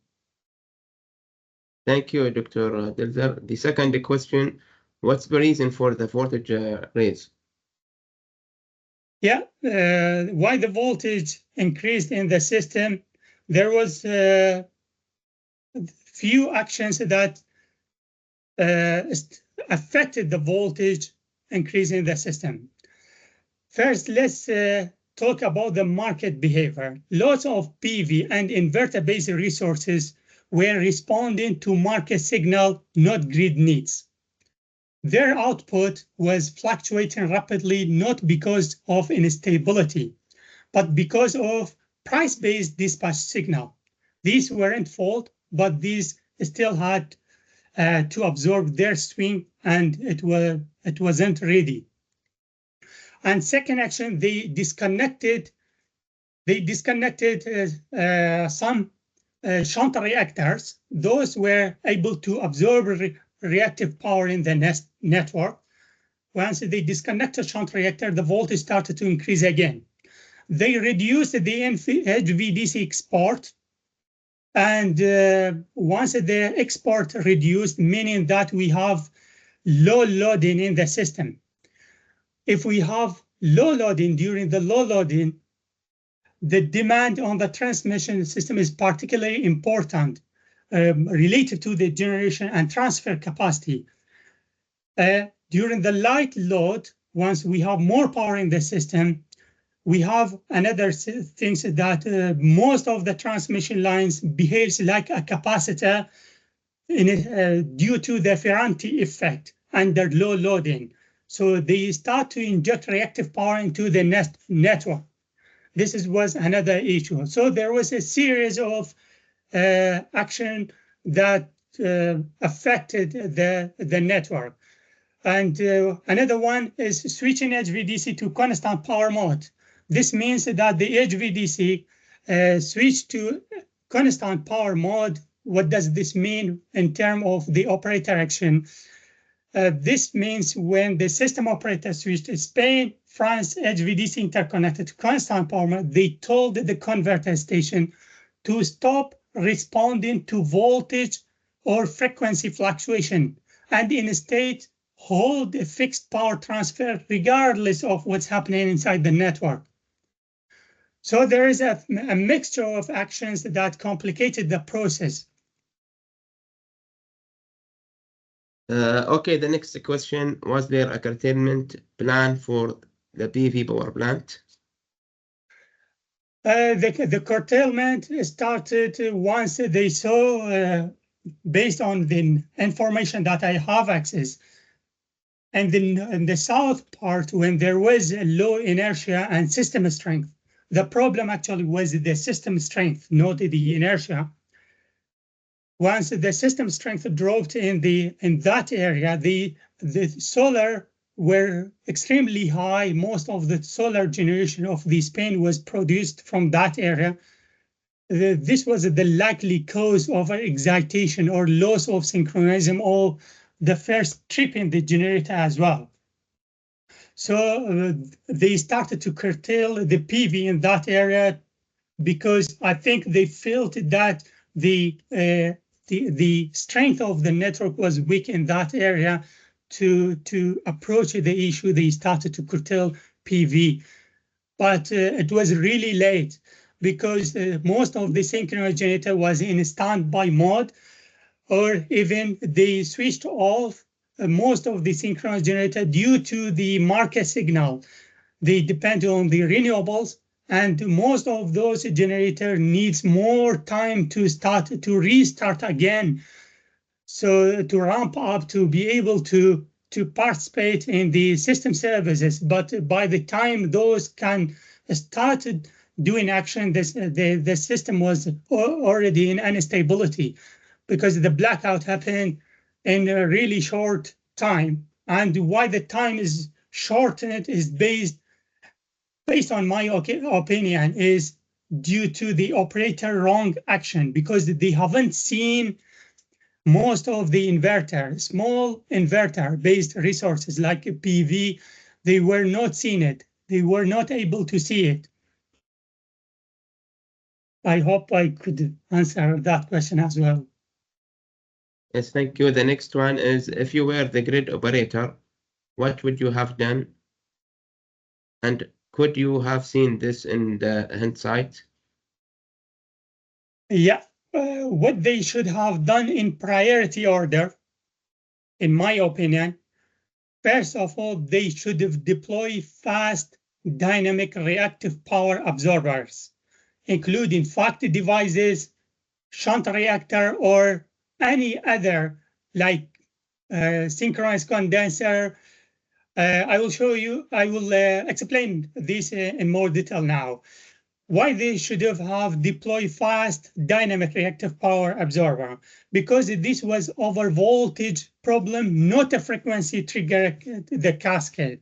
Thank you, Dr. Delzer. The second question, what's the reason for the voltage raise? Yeah, why the voltage increased in the system? There was few actions that affected the voltage increase in the system. First, let's talk about the market behavior. Lots of PV and inverter-based resources were responding to market signal, not grid needs. Their output was fluctuating rapidly, not because of instability, but because of price-based dispatch signal. These weren't fault, but these still had to absorb their swing, and it wasn't ready. And second action, they disconnected some shunt reactors. Those were able to absorb reactive power in the network. Once they disconnected shunt reactor, the voltage started to increase again. They reduced the HVDC export, and once the export reduced, meaning that we have low loading in the system. If we have low loading during the low loading, the demand on the transmission system is particularly important related to the generation and transfer capacity. During the light load, once we have more power in the system, we have another things that most of the transmission lines behaves like a capacitor due to the Ferranti effect under low loading. So they start to inject reactive power into the network. This was another issue. So there was a series of action that affected the network. And another one is switching HVDC to constant power mode. This means that the HVDC switched to constant power mode. What does this mean in terms of the operator action? This means when the system operator switched to Spain, France, HVDC interconnected to constant power mode, they told the converter station to stop responding to voltage or frequency fluctuation and instead hold a fixed power transfer regardless of what's happening inside the network. So there is a mixture of actions that complicated the process. Okay, the next question, was there a curtailment plan for the PV power plant? The curtailment started once they saw, based on the information that I have access, and in the south part, when there was a low inertia and system strength, the problem actually was the system strength, not the inertia. once the system strength dropped in that area, the solar were extremely high. Most of the solar generation of the Spain was produced from that area. This was the likely cause of excitation or loss of synchronism or the first trip in the generator as well. So they started to curtail the PV in that area because I think they felt that the strength of the network was weak in that area. To approach the issue, they started to curtail PV, but it was really late because most of the synchronous generator was in standby mode, or even they switched off most of the synchronous generator due to the market signal. They depend on the renewables, and most of those generators needs more time to restart again. So to ramp up to be able to participate in the system services. But by the time those can started doing action, the system was already in instability because the blackout happened in a really short time. And why the time is shortened is based on my opinion, is due to the operator wrong action, because they haven't seen most of the inverter, small inverter based resources like PV, they were not seeing it. They were not able to see it. I hope I could answer that question as well. Yes, thank you. The next one is, if you were the grid operator, what would you have done? And could you have seen this in the hindsight? Yeah, what they should have done in priority order, in my opinion, first of all, they should have deployed fast dynamic reactive power absorbers, including FACT devices, shunt reactor, or any other like synchronized condenser. I will explain this in more detail now. Why they should have deployed fast dynamic reactive power absorber? Because this was over voltage problem, not a frequency trigger the cascade.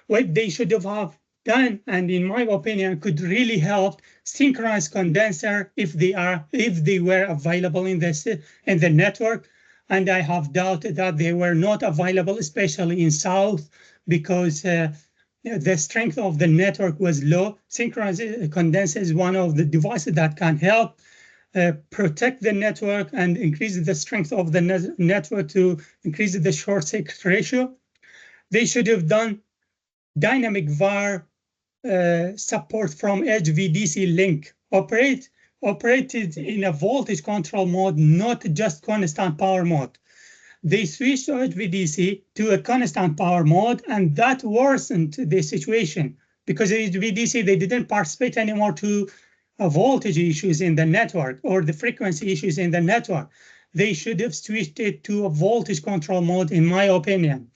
What they should have done, and in my opinion, could really help synchronized condenser if they were available in the network. And I have doubted that they were not available, especially in South, because the strength of the network was low. Synchronized condenser is one of the devices that can help protect the network and increase the strength of the network to increase the short circuit ratio. They should have done dynamic VAR support from HVDC link, operated in a voltage control mode, not just constant power mode. They switched HVDC to a constant power mode, and that worsened the situation because HVDC, they didn't participate anymore to voltage issues in the network or the frequency issues in the network. They should have switched it to a voltage control mode, in my opinion.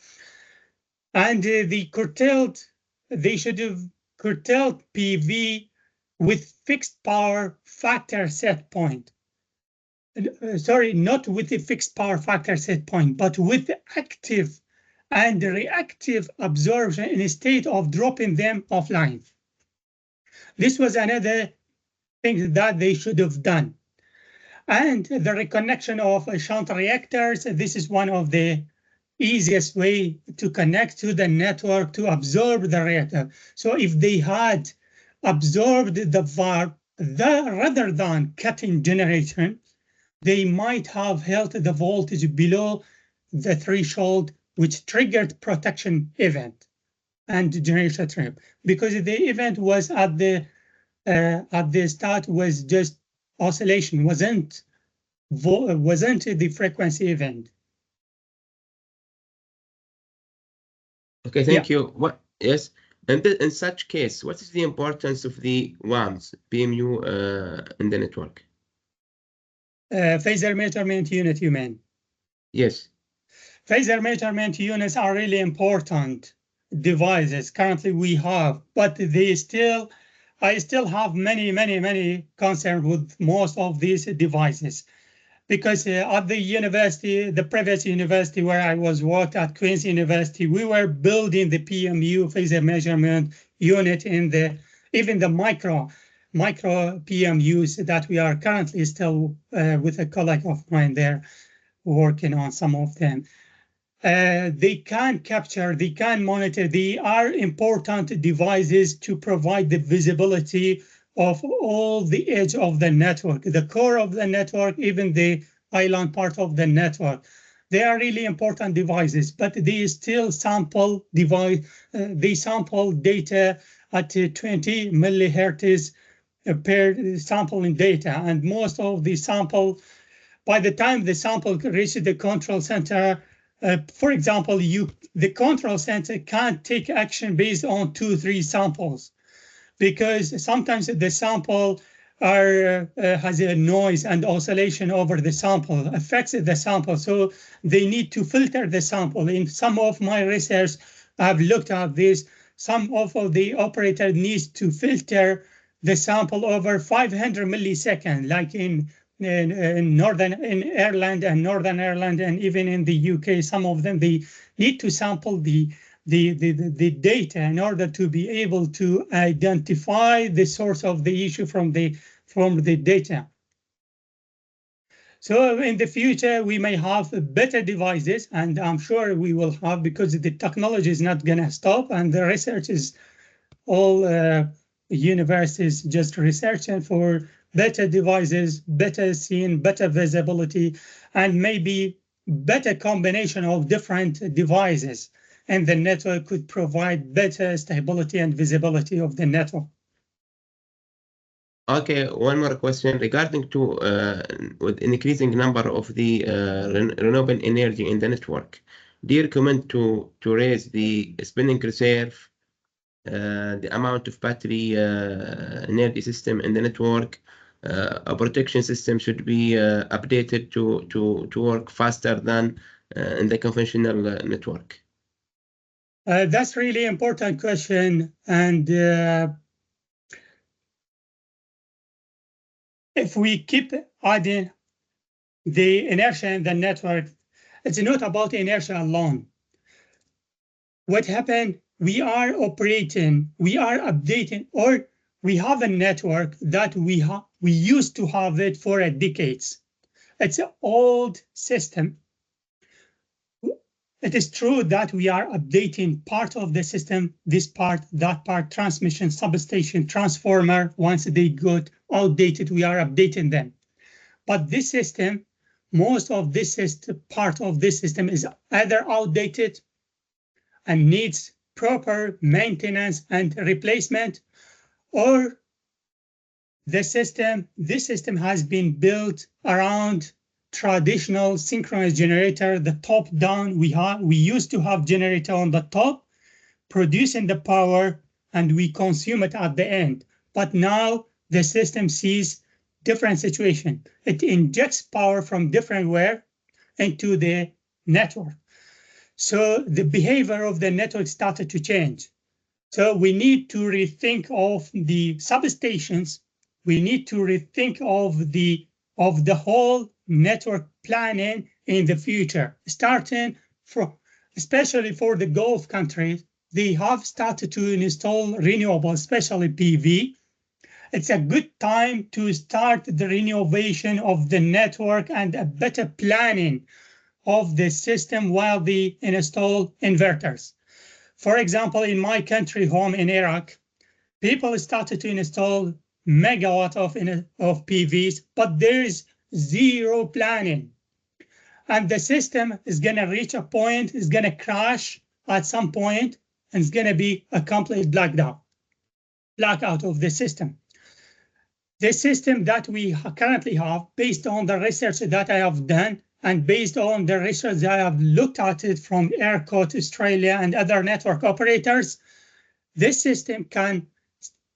And they should have curtailed PV with fixed power factor set point. Sorry, not with the fixed power factor set point, but with active and reactive absorption instead of dropping them offline. This was another thing that they should have done. And the reconnection of shunt reactors, this is one of the easiest way to connect to the network to absorb the reactor. So if they had absorbed the VAR rather than cutting generation, they might have held the voltage below the threshold, which triggered protection event and generation trip, because the event was at the start was just oscillation, wasn't the frequency event. Okay, thank you. What? Yes. And in such case, what is the importance of the WAMs, PMU, in the network? Phasor measurement unit, you mean? Yes. Phasor measurement units are really important devices currently we have, but I still have many concerns with most of these devices. because at the university, the previous university where I was worked at, Queen's University, we were building the PMU phase measurement unit in the even the micro PMUs that we are currently still with a colleague of mine there working on some of them. They can capture, they can monitor, they are important devices to provide the visibility of all the edge of the network, the core of the network, even the island part of the network. They are really important devices, but they still sample they sample data at 20 millihertz per sampling data, and most of the sample, by the time the sample reaches the control center, for example, the control center can't take action based on 2-3 samples, because sometimes the sample has a noise and oscillation over the sample, affects the sample. So they need to filter the sample. In some of my research, I've looked at this. Some of the operator needs to filter the sample over 500 milliseconds, like in Ireland and Northern Ireland, and even in the UK, some of them, they need to sample the data in order to be able to identify the source of the issue from the data. So in the future, we may have better devices, and I'm sure we will have, because the technology is not going to stop, and the research is all universities just researching for better devices, better seen, better visibility, and maybe better combination of different devices. And the network could provide better stability and visibility of the network. Okay, one more question regarding to with increasing number of the renewable energy in the network. Do you recommend to raise the spinning reserve, the amount of battery energy system in the network? A protection system should be updated to work faster than in the conventional network? That's really important question, and if we keep adding the inertia in the network, it's not about inertia alone. What happened? We are operating, we are updating, or we have a network that we used to have it for decades. It's an old system. It is true that we are updating part of the system, this part, that part, transmission, substation, transformer. Once they got outdated, we are updating them. But this system, most of this system, part of this system is either outdated and needs proper maintenance and replacement, or this system has been built around traditional synchronous generator, the top down. We used to have generator on the top producing the power, and we consume it at the end. But now the system sees different situation. It injects power from different where into the network. So the behavior of the network started to change. So we need to rethink of the substations. We need to rethink of the whole network planning in the future, starting from, especially for the Gulf countries, they have started to install renewables, especially PV. It's a good time to start the renovation of the network and a better planning of the system while they install inverters. For example, in my country home in Iraq, people started to install megawatt of PVs, but there is zero planning. And the system is going to reach a point, is going to crash at some point, and it's going to be a complete blackout of the system. The system that we currently have, based on the research that I have done, and based on the research that I have looked at it from ERCOT, Australia, and other network operators, this system can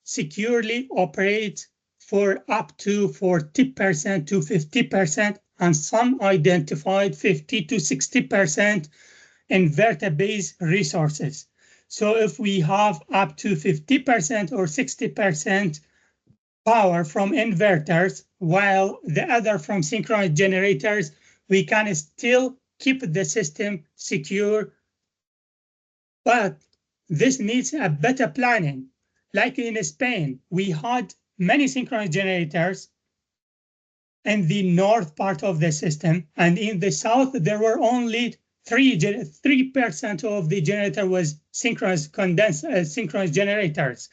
securely operate for up to 40% to 50%, and some identified 50 to 60% inverter-based resources. So if we have up to 50% or 60% power from inverters, while the other from synchronous generators, we can still keep the system secure. But this needs a better planning. Like in Spain, we had many synchronous generators in the north part of the system, and in the south there were only 3% of the generator was synchronous synchronous generators.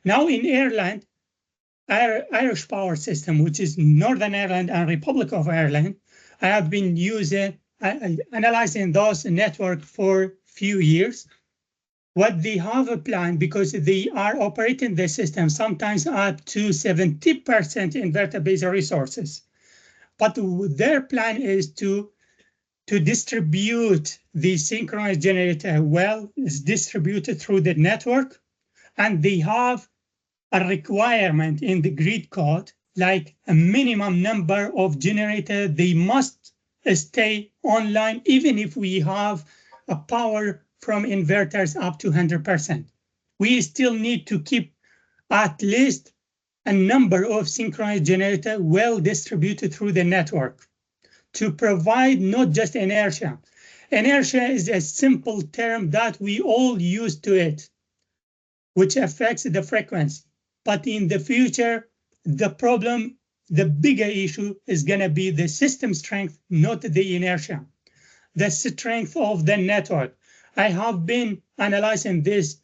Now in Ireland, Irish power system, which is Northern Ireland and Republic of Ireland, I have been analyzing those network for few years. What they have a plan, because they are operating the system sometimes up to 70% inverter-based resources. But their plan is to distribute the synchronous generator well, is distributed through the network, and they have a requirement in the grid code, like a minimum number of generators, they must stay online, even if we have a power from inverters up to 100%. We still need to keep at least a number of synchronous generators well distributed through the network to provide not just inertia. Inertia is a simple term that we all use to it, which affects the frequency. But in the future, the problem, the bigger issue is going to be the system strength, not the inertia, the strength of the network. I have been analyzing this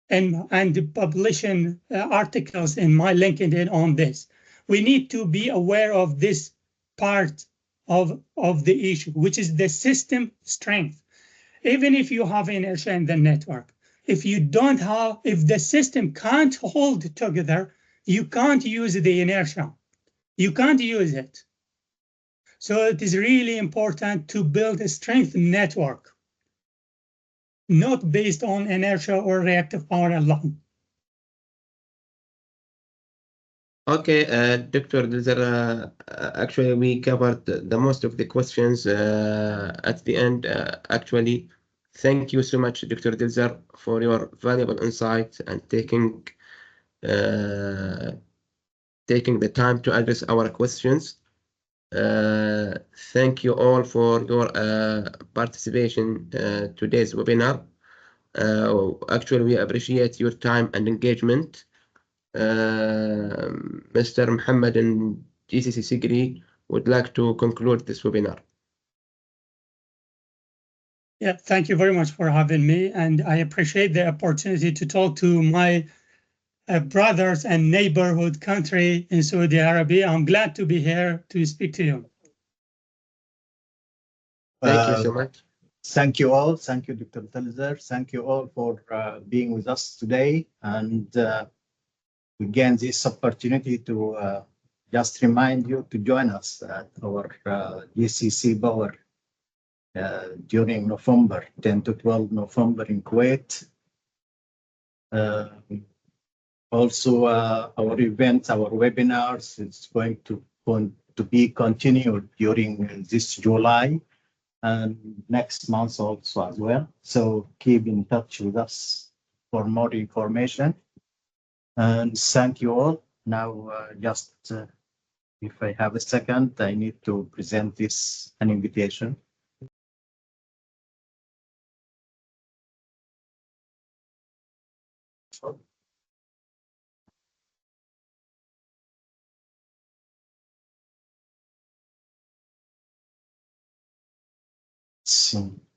and publishing articles in my LinkedIn on this. We need to be aware of this part of the issue, which is the system strength. Even if you have inertia in the network, if you don't have, if the system can't hold together, you can't use the inertia. You can't use it. So it is really important to build a strength network, not based on inertia or reactive power alone. Okay, Dr. Dilzer, actually we covered the most of the questions at the end. Actually, thank you so much, Dr. Dilzer, for your valuable insight and taking the time to address our questions. Thank you all for your participation today's webinar. Actually, we appreciate your time and engagement. Mr. Muhammad and GCC Sigri would like to conclude this webinar. Yeah, thank you very much for having me, and I appreciate the opportunity to talk to my brothers and neighborhood country in Saudi Arabia. I'm glad to be here to speak to you. Thank you so much. Thank you all. Thank you, Dr. Talzer. Thank you all for being with us today. And again, this opportunity to just remind you to join us at our GCC Power during November, 10 to 12 November in Kuwait. Also, our events, our webinars, it's going to be continued during this July and next month also as well. So keep in touch with us for more information. And thank you all. Now, if I have a second, I need to present an invitation.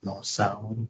No sound.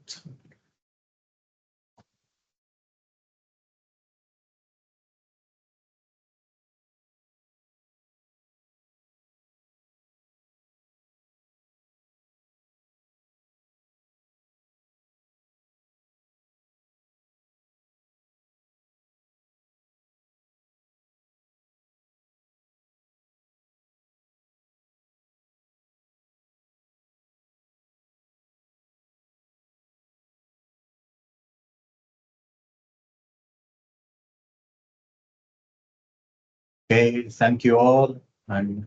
Okay, thank you all, and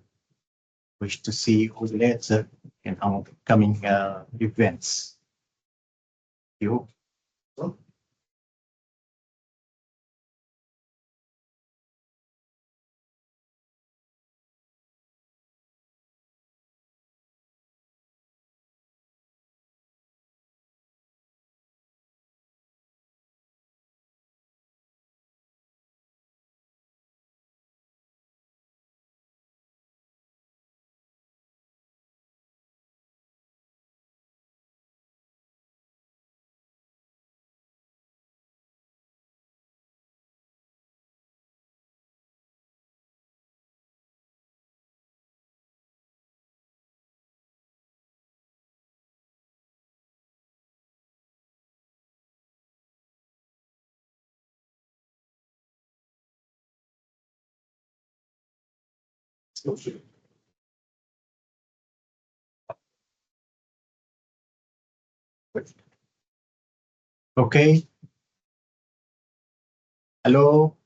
wish to see you later in our coming events. Thank you. Okay. Hello.